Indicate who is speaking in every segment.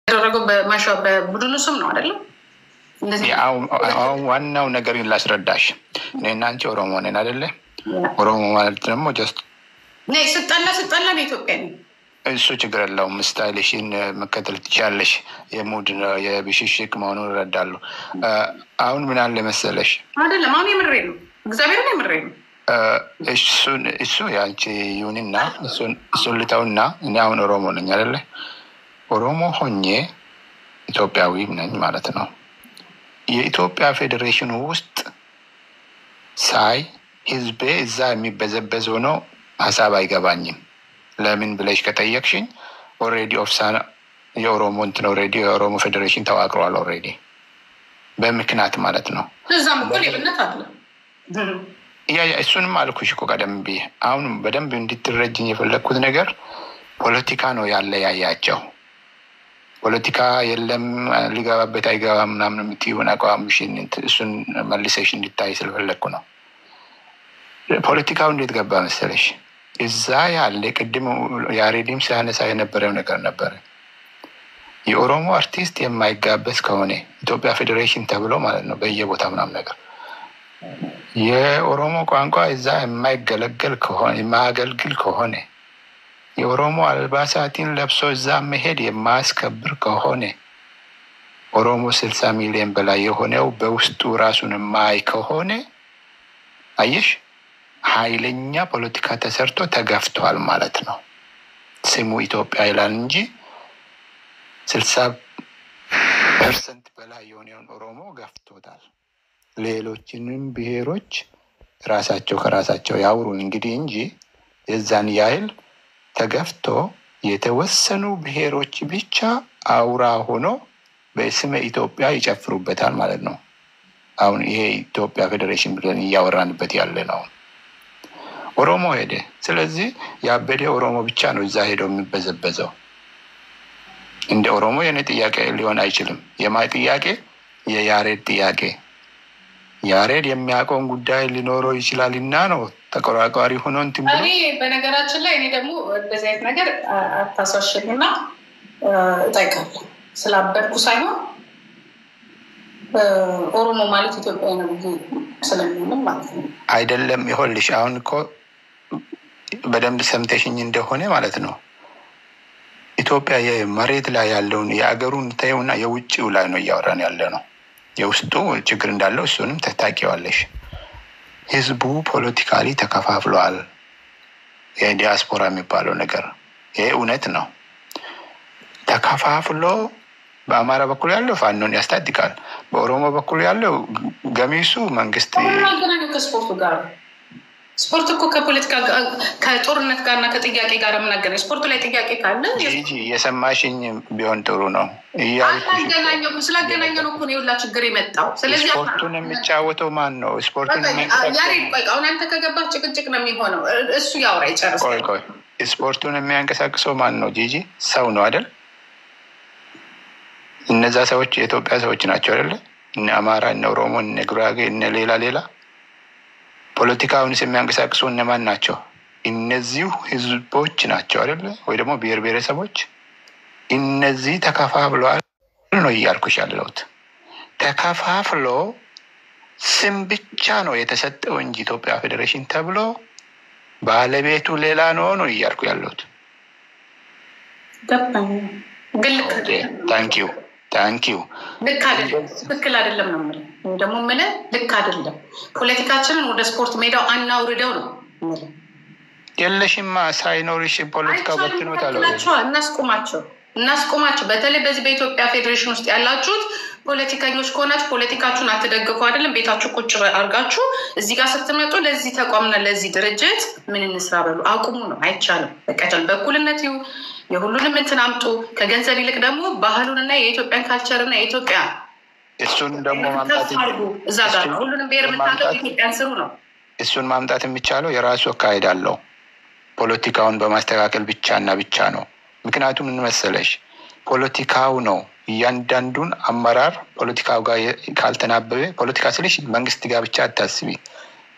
Speaker 1: ያደረገው በማሻው በቡድኑ ስም ነው አይደል? እንደዚህ
Speaker 2: አሁን ዋናው ነገር ላስረዳሽ። እኔና አንቺ ኦሮሞ ነን አይደለ? ኦሮሞ ማለት ደግሞ ጀስት
Speaker 1: ነይ ስጠላ በኢትዮጵያ ነው።
Speaker 2: እሱ ችግር የለውም። ስታይልሽን መከተል ትችያለሽ። የሙድ የብሽሽቅ መሆኑን እረዳለሁ። አሁን ምን አለ መሰለሽ
Speaker 1: አይደለም አሁን የምሬ ነው። እግዚአብሔርን የምሬ ነው።
Speaker 2: እሱ ያንቺ ይሁንና እሱን ልተውና እኔ አሁን ኦሮሞ ነኝ አይደለ? ኦሮሞ ሆኜ ኢትዮጵያዊ ነኝ ማለት ነው። የኢትዮጵያ ፌዴሬሽኑ ውስጥ ሳይ ህዝቤ እዛ የሚበዘበዝ ሆኖ ሀሳብ አይገባኝም። ለምን ብለሽ ከጠየቅሽኝ ኦልሬዲ ኦፍሳና የኦሮሞ እንትን ኦልሬዲ የኦሮሞ ፌዴሬሽን ተዋቅሯል ኦልሬዲ በምክንያት ማለት ነው።
Speaker 1: እዛም እኮ ሌብነት አለ።
Speaker 2: እሱንም አልኩሽ እኮ ቀደም ብዬ። አሁን በደንብ እንድትረጅኝ የፈለግኩት ነገር ፖለቲካ ነው ያለያያቸው። ፖለቲካ የለም ሊገባበት አይገባም ምናምን የምትይውን አቋምሽን እሱን መልሰሽ እንድታይ ስለፈለግኩ ነው። ፖለቲካው እንዴት ገባ መሰለሽ? እዛ ያለ ቅድም ያሬድም ሲያነሳ የነበረው ነገር ነበረ። የኦሮሞ አርቲስት የማይጋበዝ ከሆነ ኢትዮጵያ ፌዴሬሽን ተብሎ ማለት ነው በየቦታ ምናምን ነገር የኦሮሞ ቋንቋ እዛ የማይገለገል ከሆነ የማያገልግል ከሆነ የኦሮሞ አልባሳትን ለብሶ እዛ መሄድ የማያስከብር ከሆነ ኦሮሞ 60 ሚሊዮን በላይ የሆነው በውስጡ ራሱን የማይ ከሆነ አየሽ ኃይለኛ ፖለቲካ ተሰርቶ ተገፍቷል ማለት ነው። ስሙ ኢትዮጵያ ይላል እንጂ 60% በላይ የሆነውን ኦሮሞ ገፍቶታል። ሌሎችንም ብሔሮች ራሳቸው ከራሳቸው ያውሩን እንግዲህ እንጂ የዛን ያህል ተገፍቶ የተወሰኑ ብሔሮች ብቻ አውራ ሆኖ በስመ ኢትዮጵያ ይጨፍሩበታል ማለት ነው። አሁን ይሄ ኢትዮጵያ ፌዴሬሽን ብለን እያወራንበት ያለ ነው። ኦሮሞ ሄደ። ስለዚህ ያበደ ኦሮሞ ብቻ ነው እዛ ሄደው የሚበዘበዘው። እንደ ኦሮሞ የኔ ጥያቄ ሊሆን አይችልም። የማይ ጥያቄ የያሬድ ጥያቄ ያሬድ የሚያውቀውን ጉዳይ ሊኖረው ይችላልና ነው ተቆራቋሪ ሆኖ እንትን ብሎ።
Speaker 1: እኔ በነገራችን ላይ እኔ ደግሞ እንደዚህ አይነት ነገር አታሳሽኝና እጠይቃለሁ። ስላበድኩ ሳይሆን ኦሮሞ ማለት ኢትዮጵያ ነው ብዬ ስለሚሆንም ማለት ነው።
Speaker 2: አይደለም ይኸውልሽ አሁን እኮ በደንብ ሰምተሽኝ እንደሆነ ማለት ነው ኢትዮጵያ የመሬት ላይ ያለውን የአገሩን ታየውና የውጭው ላይ ነው እያወራን ያለ ነው። የውስጡ ችግር እንዳለው እሱንም ተታቂዋለሽ። ህዝቡ ፖለቲካሊ ተከፋፍሏል። የዲያስፖራ የሚባለው ነገር ይሄ እውነት ነው። ተከፋፍሎ በአማራ በኩል ያለው ፋኖን ያስታጥቃል፣ በኦሮሞ በኩል ያለው ገሚሱ መንግስት
Speaker 1: ከስፖርቱ ጋር ስፖርት እኮ ከፖለቲካ ከጦርነት ጋርና ከጥያቄ ጋር የምናገናኝ ስፖርቱ ላይ ጥያቄ ካለ
Speaker 2: የሰማሽኝ ቢሆን ጥሩ ነው
Speaker 1: እያልኩ ስላገናኘ ነው እኮ ነው ሁላ ችግር የመጣው። ስለዚህ
Speaker 2: ስፖርቱን የሚጫወተው ማን ነው? ስፖርቱን
Speaker 1: አሁን አንተ ከገባህ ጭቅጭቅ ነው የሚሆነው። እሱ ያውራ ይጨርስ።
Speaker 2: ቆይ ስፖርቱን የሚያንቀሳቅሰው ማን ነው? ጂጂ ሰው ነው አይደል? እነዛ ሰዎች የኢትዮጵያ ሰዎች ናቸው አይደለ? እነ አማራ፣ እነ ኦሮሞ፣ እነ ጉራጌ፣ እነ ሌላ ፖለቲካውንስ የሚያንቀሳቅሱ እነማን ናቸው? እነዚሁ ህዝቦች ናቸው አይደለ? ወይ ደግሞ ብሔር ብሔረሰቦች። እነዚህ ተከፋፍለዋል ነው እያልኩሽ ያለሁት። ተከፋፍሎ ስም ብቻ ነው የተሰጠው እንጂ ኢትዮጵያ ፌዴሬሽን ተብሎ ባለቤቱ ሌላ ነው እያልኩ ያለሁት። ታንኪዩ
Speaker 1: ትክክል አይደለም ነው የምልህ። ደግሞ የምልህ ልክ አይደለም። ፖለቲካችንን ወደ ስፖርት ሜዳው አናውርደው ነው የምልህ።
Speaker 2: የለሽማ ሳይኖርሽ ፖለቲካ በትኖታል።
Speaker 1: እናስቁማቸው። በተለይ በዚህ በኢትዮጵያ ፌዴሬሽን ውስጥ ያላችሁት ፖለቲከኞች ከሆናችሁ ፖለቲካችሁን አትደግፉ አይደለም። ቤታችሁ ቁጭ አርጋችሁ እዚህ ጋር ስትመጡ ለዚህ ተቋምና ለዚህ ድርጅት ምን እንስራ በሉ። አቁሙ ነው። አይቻልም። በቀደም በኩልነት የሁሉንም እንትን አምጡ። ከገንዘብ ይልቅ ደግሞ ባህሉንና የኢትዮጵያን ካልቸርና የኢትዮጵያ
Speaker 2: እሱን ደግሞ ማምጣት
Speaker 1: እዛ ጋር ነው። ሁሉንም ብሔር የምታለው ኢትዮጵያን ስሩ ነው።
Speaker 2: እሱን ማምጣት የሚቻለው የራሱ አካሄድ አለው። ፖለቲካውን በማስተካከል ብቻና ብቻ ነው። ምክንያቱም ምን መሰለሽ ፖለቲካው ነው እያንዳንዱን አመራር ፖለቲካው ጋር ካልተናበበ ፖለቲካ ስልሽ መንግስት ጋር ብቻ አታስቢ፣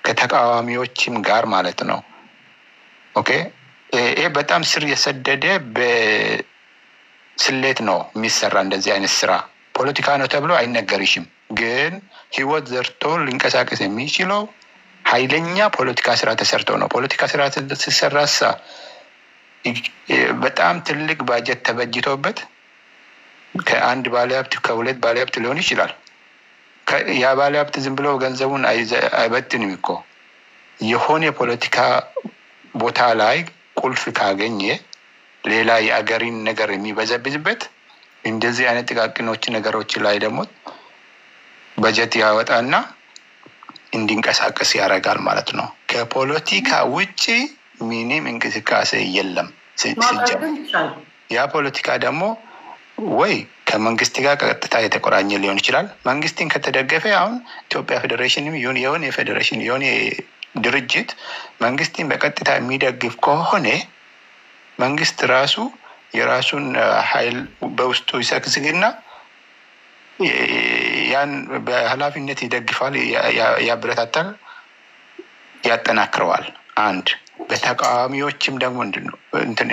Speaker 2: ከተቃዋሚዎችም ጋር ማለት ነው። ኦኬ ይሄ በጣም ስር የሰደደ ስሌት ነው የሚሰራ እንደዚህ አይነት ስራ ፖለቲካ ነው ተብሎ አይነገርሽም። ግን ህይወት ዘርቶ ሊንቀሳቀስ የሚችለው ኃይለኛ ፖለቲካ ስራ ተሰርቶ ነው። ፖለቲካ ስራ ሲሰራሳ በጣም ትልቅ ባጀት ተበጅቶበት ከአንድ ባለሀብት ከሁለት ባለሀብት ሊሆን ይችላል። ያ ባለሀብት ዝም ብሎ ገንዘቡን አይበትንም እኮ የሆነ የፖለቲካ ቦታ ላይ ቁልፍ ካገኘ ሌላ የአገሪን ነገር የሚበዘብዝበት እንደዚህ አይነት ጥቃቅኖች ነገሮች ላይ ደግሞ በጀት ያወጣና እንዲንቀሳቀስ ያደርጋል ማለት ነው። ከፖለቲካ ውጪ ምንም እንቅስቃሴ የለም። ያ ፖለቲካ ደግሞ ወይ ከመንግስት ጋር ቀጥታ የተቆራኘ ሊሆን ይችላል። መንግስትን ከተደገፈ አሁን ኢትዮጵያ ፌዴሬሽንም የሆነ የፌዴሬሽን የሆነ ድርጅት መንግስትን በቀጥታ የሚደግፍ ከሆነ መንግስት ራሱ የራሱን ኃይል በውስጡ ይሰግስግና ያን በኃላፊነት ይደግፋል፣ ያበረታታል፣ ያጠናክረዋል። አንድ በተቃዋሚዎችም ደግሞ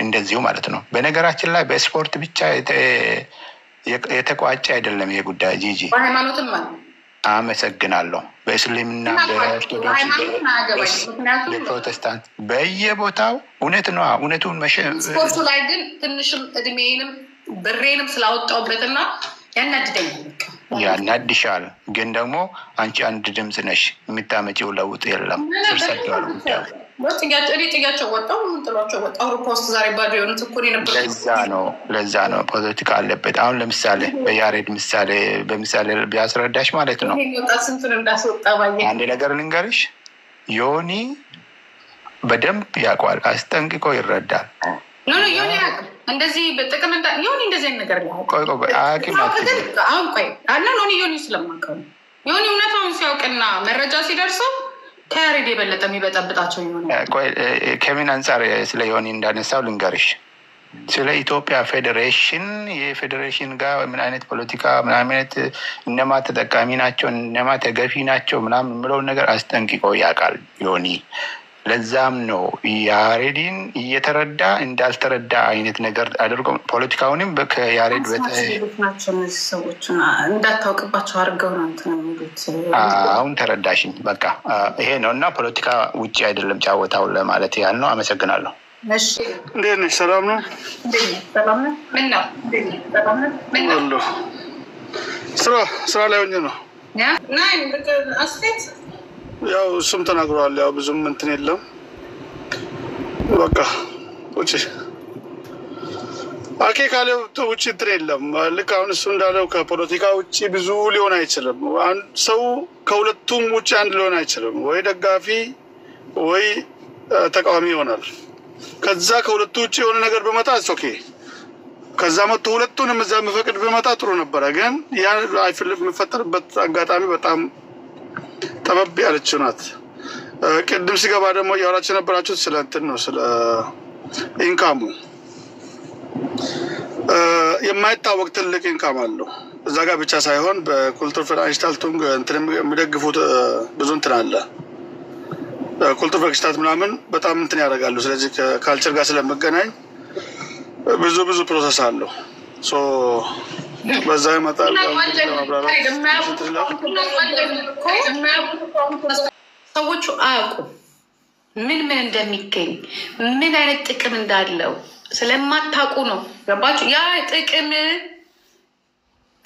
Speaker 2: እንደዚሁ ማለት ነው። በነገራችን ላይ በስፖርት ብቻ የተቋጨ አይደለም ይሄ ጉዳይ። ጂጂ
Speaker 1: ሃይማኖትም
Speaker 2: አመሰግናለሁ። በእስልምና በኦርቶዶክስ በፕሮቴስታንት በየቦታው እውነት ነው። እውነቱን
Speaker 1: ስፖርቱ ላይ ግን ትንሽም እድሜንም ብሬንም ስላወጣውበትና
Speaker 2: ያናድሻል። ግን ደግሞ አንቺ አንድ ድምፅ ነሽ፣ የምታመጪው ለውጥ የለም። ስርሰደዋል
Speaker 1: ጥያቸው ወጣው ጥሏቸው ወጣ። አውሮፓ ውስጥ ዛሬ ባዶ የሆኑት እኮ ነበር።
Speaker 2: ለዛ ነው ፖለቲካ አለበት። አሁን ለምሳሌ በያሬድ በምሳሌ ቢያስረዳሽ ማለት ነው።
Speaker 1: ስንቱን እንዳስወጣ ባየ
Speaker 2: አንድ ነገር ልንገርሽ፣ ዮኒ በደንብ ያውቋል፣ አስጠንቅቆ ይረዳል።
Speaker 1: ዮኒ እንደዚህ በጥቅም ዮኒ እንደዚህ ነገር
Speaker 2: ቆይ
Speaker 1: አሁን ቆይ አለ ዮኒ ስለማውቀው ዮኒ እውነታውን ሲያውቅና መረጃ ሲደርሰው ከያሬድ የበለጠ የሚበጠብጣቸው ይሆናል።
Speaker 2: ከምን አንጻር ስለ ዮኒ እንዳነሳው ልንገርሽ። ስለ ኢትዮጵያ ፌዴሬሽን የፌዴሬሽን ጋር ምን አይነት ፖለቲካ ምን አይነት እነማ ተጠቃሚ ናቸው እነማ ተገፊ ናቸው ምናምን የምለውን ነገር አስጠንቅቆ ያውቃል ዮኒ። ለዛም ነው ያሬድን እየተረዳ እንዳልተረዳ አይነት ነገር አድርጎ ፖለቲካውንም ከያሬድ
Speaker 1: ናቸው ሰዎች እንዳታውቅባቸው አድርገው ነው እንትን የሚሉት።
Speaker 2: አሁን ተረዳሽኝ። በቃ ይሄ ነው እና ፖለቲካ ውጪ አይደለም ጫወታው ለማለት ያህል ነው። አመሰግናለሁ።
Speaker 1: እሺ
Speaker 3: እንዴት ነሽ? ሰላም ነው?
Speaker 1: ሰላም ነው። ምን ነው
Speaker 3: ስራ ላይ ሆኜ ነው።
Speaker 1: ናይ አስቴት
Speaker 3: ያው እሱም ተናግሯል። ያው ብዙም እንትን የለም። በቃ ውጪ አኬ ካለው ውጪ እንትን የለም። ልክ አሁን እሱ እንዳለው ከፖለቲካ ውጪ ብዙ ሊሆን አይችልም። አንድ ሰው ከሁለቱም ውጪ አንድ ሊሆን አይችልም። ወይ ደጋፊ ወይ ተቃዋሚ ይሆናል። ከዛ ከሁለቱ ውጪ የሆነ ነገር በመጣ ኦኬ፣ ከዛ መጥቶ ሁለቱንም እዛ መፈቅድ በመጣ ጥሩ ነበረ። ግን ያ አይፈልም የሚፈጠርበት አጋጣሚ በጣም ጠበብ ያለችው ናት። ቅድም ሲገባ ደግሞ ያወራችሁ ነበራችሁት ስለ እንትን ነው፣ ስለ ኢንካሙ የማይታወቅ ትልቅ ኢንካም አለው እዛ ጋር ብቻ ሳይሆን በኩልቱር ፋይናንሻል ቱንግ እንትን የሚደግፉት ብዙ እንትን አለ። ኩልቱር ፈክስታት ምናምን በጣም እንትን ያደርጋሉ። ስለዚህ ከካልቸር ጋር ስለመገናኝ ብዙ ፕሮሰስ አለው። ሶ በዛ ይመጣል።
Speaker 1: ሰዎቹ አያውቁም ምን እንደሚገኝ ምን አይነት ጥቅም እንዳለው ስለማታውቁ ነው። ገባችሁ? ያ ጥቅም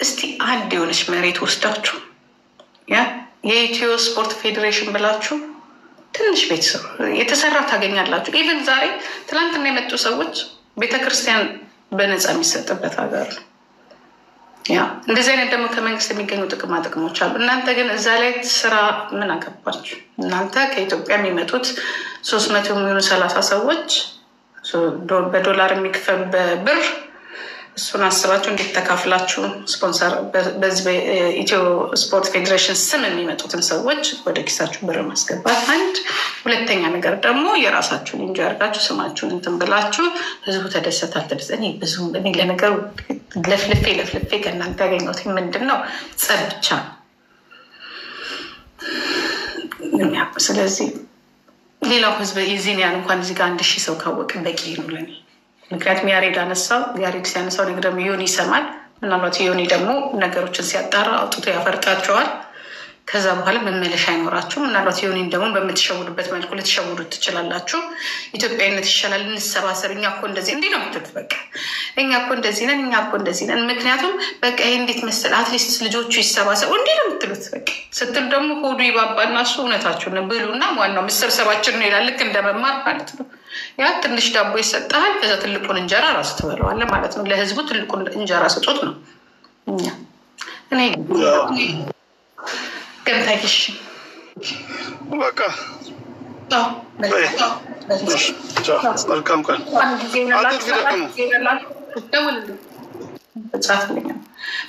Speaker 1: እስቲ አንድ የሆነች መሬት ወስዳችሁ ያ የኢትዮ ስፖርት ፌዴሬሽን ብላችሁ ትንሽ ቤት የተሰራ ታገኛላችሁ። ኢቨን ዛሬ ትላንትና የመጡ ሰዎች ቤተክርስቲያን በነፃ የሚሰጥበት ሀገር ነው። ያ እንደዚህ አይነት ደግሞ ከመንግስት የሚገኙ ጥቅሞች አሉ። እናንተ ግን እዛ ላይ ስራ ምን አገባችሁ? እናንተ ከኢትዮጵያ የሚመጡት 330 ሰዎች በዶላር የሚክፈል በብር እሱን አስባችሁ እንዴት ተካፍላችሁ ስፖንሰር በዚህ በኢትዮ ስፖርት ፌዴሬሽን ስም የሚመጡትን ሰዎች ወደ ኪሳችሁ ብር ማስገባት አንድ። ሁለተኛ ነገር ደግሞ የራሳችሁን እንጂ አድርጋችሁ ስማችሁን እንትን ብላችሁ ህዝቡ ተደሰታል ተደሰኒ ብዙ ለነገሩ ለፍልፌ ከእናንተ ያገኘሁት ምንድን ነው? ጸብ ብቻ ነው። ስለዚህ ሌላው ህዝብ የዚህን ያህል እንኳን እዚህ ጋር 1000 ሰው ካወቅን በቂ ነው ለኔ። ምክንያቱም ያሬድ አነሳው። ያሬድ ሲያነሳው ነገር ደግሞ ዮኒ ይሰማል። ምናልባት ዮኒ ደግሞ ነገሮችን ሲያጣራ አውጥቶ ያፈርጣቸዋል። ከዛ በኋላ መመለሻ አይኖራችሁም። ምናልባት ዮኒን ደግሞ በምትሸውዱበት መልኩ ልትሸውዱት ትችላላችሁ። ኢትዮጵያዊነት ይሻላል፣ እንሰባሰብ፣ እኛ እኮ እንደዚህ እንዲህ ነው የምትሉት። በቃ እኛ እኮ እንደዚህ ነን፣ እኛ እኮ እንደዚህ ነን። ምክንያቱም በቃ ይሄ እንዴት መሰል አትሊስት ልጆቹ ይሰባሰቡ እንዲህ ነው የምትሉት። በቃ ስትል ደግሞ ሆዱ ይባባና እሱ እውነታችሁ ነው ብሉና ዋናው መሰብሰባችን ነው ይላል። ልክ እንደመማር ማለት ነው። ያ ትንሽ ዳቦ ይሰጠሃል፣ ከዛ ትልቁን እንጀራ ራሱ ትበለዋለህ ማለት ነው። ለህዝቡ ትልቁን እንጀራ ስጡት ነው። እኔ ገንታይሽ
Speaker 3: በቃ መልካም ቀን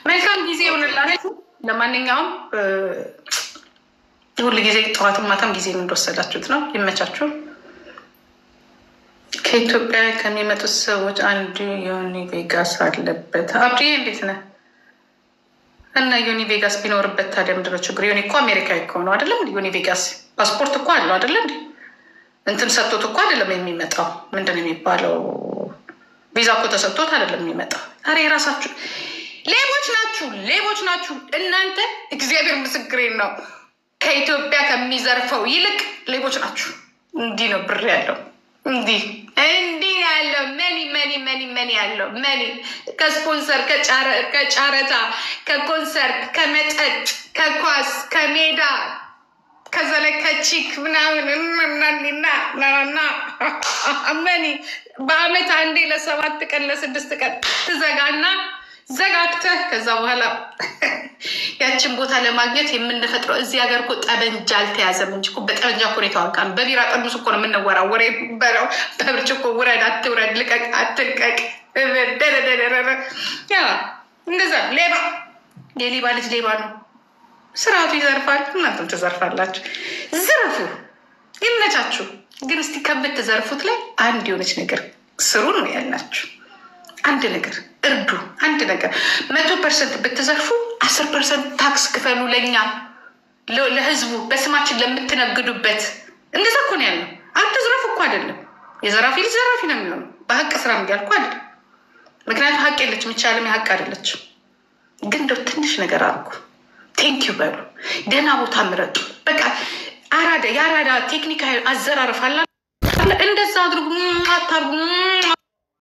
Speaker 1: መልካም ጊዜ ይሆንላችሁ። ለማንኛውም ሁሉ ጊዜ ጠዋትም ማታም ጊዜ እንደወሰዳችሁት ነው። ይመቻችሁ። ከኢትዮጵያ ከሚመጡት ሰዎች አንዱ ዮኒ ቬጋስ አለበት። አብዲ እንዴት ነህ? እና ዮኒ ቬጋስ ቢኖርበት ታዲያ ምንድን ነው ችግር? ዮኒ እኮ አሜሪካዊ እኮ ነው አይደለም? ዮኒ ቬጋስ ፓስፖርት እኮ አለው አይደለም? እንትን ሰጥቶት እኮ አይደለም የሚመጣው። ምንድን ነው የሚባለው? ቪዛ እኮ ተሰጥቶት አይደለም የሚመጣው። ኧረ የራሳችሁ ሌቦች ናችሁ፣ ሌቦች ናችሁ እናንተ። እግዚአብሔር ምስክሬን ነው። ከኢትዮጵያ ከሚዘርፈው ይልቅ ሌቦች ናችሁ። እንዲህ ነው ብር ያለው፣ እንዲህ ያለው መኒ ያለው መኒ ከስፖንሰር ከጨረታ ከኮንሰርት ከመጠጥ ከኳስ ከሜዳ ከዛ ላይ ከቺክ ምናምንና መኒ በአመት አንዴ ለ7 ቀን ለ6 ቀን ትዘጋና ዘጋግተህ ከዛ በኋላ ያችን ቦታ ለማግኘት የምንፈጥረው እዚህ ሀገር እኮ ጠበንጃ አልተያዘም እንጂ እኮ በጠበንጃ እኮ ነው የተዋጋን። በቢራ ጠርሙስ እኮ ነው የምንወራወር በለው። በብርጭቆ ውረድ አትውረድ፣ ልቀቅ አትልቀቅ፣ ያ እንደዛ። ሌባ የሌባ ልጅ ሌባ ነው። ስርዓቱ ይዘርፋል፣ እናንተም ትዘርፋላችሁ። ዝርፉ፣ ይመቻችሁ። ግን እስቲ ከምትዘርፉት ላይ አንድ የሆነች ነገር ስሩ ነው ያላችሁ። አንድ ነገር እርዱ። አንድ ነገር 100% ብትዘርፉ 10% ታክስ ክፈሉ። ለእኛ ለህዝቡ በስማችን ለምትነግዱበት እንደዛ እኮ ነው ያለው። አትዝረፉ እኮ አይደለም። የዘራፊ ልጅ ዘራፊ ነው የሚሆነው። በሀቅ ስራ እያልኩ አይደለም። ምክንያቱም ሀቅ የለችም፣ ይቻለም ሀቅ አይደለችም። ግን እንደው ትንሽ ነገር አድርጉ። ቴንኪዩ በሉ። ደህና ቦታ ምረጡ። በቃ የአራዳ ቴክኒክ አዘራረፍ አላ እንደዛ አድርጉ። አታርጉ